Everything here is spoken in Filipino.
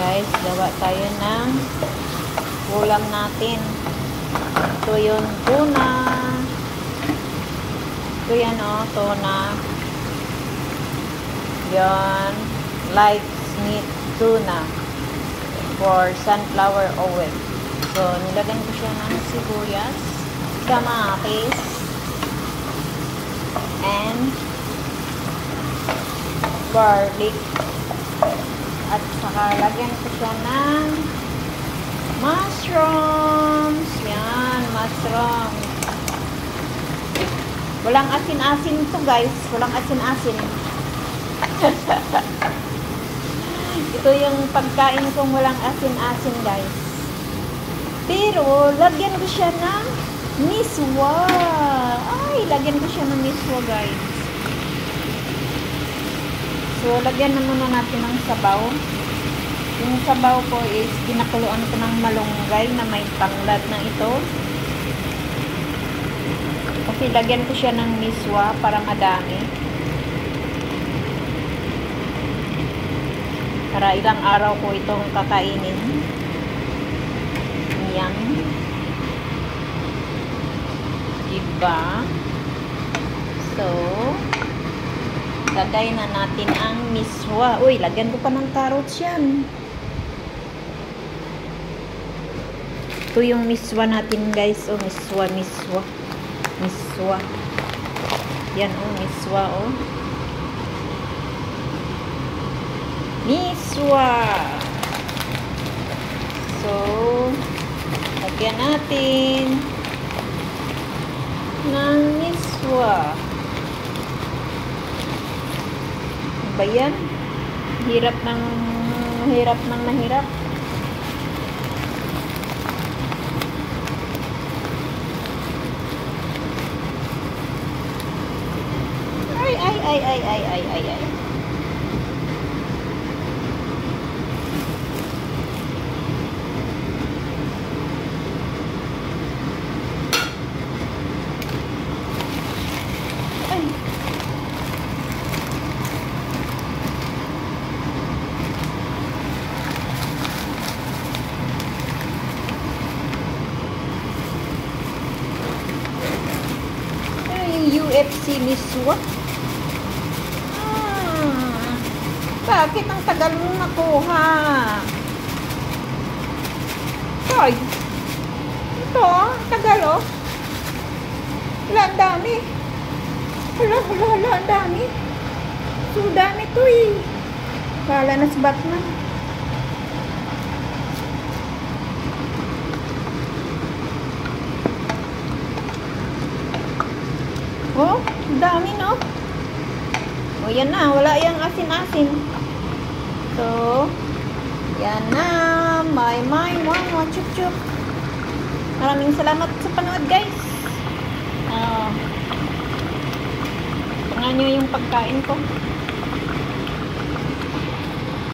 Guys, gawa tayo ng ulam natin. Ito yung tuna. Ito yan o, tuna. Yan, light meat tuna for sunflower oil. So, nilagyan ko siya ng sibuyas, kamatis, and garlic. At saka lagyan ko siya ng mushrooms. Yan, mushrooms. Walang asin-asin to guys. Walang asin-asin. Ito yung pagkain kong walang asin-asin guys. Pero, lagyan ko siya ng miswa. Ay, lagyan ko siya ng miswa guys. So, lagyan na muna natin ng sabaw. Yung sabaw ko is pinakuluan ko ng malunggay na may tanglad na ito. Kasi lagyan ko siya ng miswa para madami. Para ilang araw ko itong kakainin. Yan. Diba? So, lagay na natin ang miswa. Uy, lagyan ko pa ng carrots yan. Ito yung miswa natin guys. Oh, miswa. Miswa. Yan oh, miswa oh. Miswa. So, lagyan natin ng miswa. Ba yan? Hirap ng mahirap. Ay. UFC miswa. Bakit ang tagal mo nakuha? Hoy. Ito, tagal oh. Ang dami. Hala, ang dami. So, dami to eh. Kala na si Batman. Oh, dami no? O, yan na. Wala yung asin-asin. So, yan na. My, chup-chup. Maraming salamat sa panood, guys. Tingnan nyo yung pagkain ko.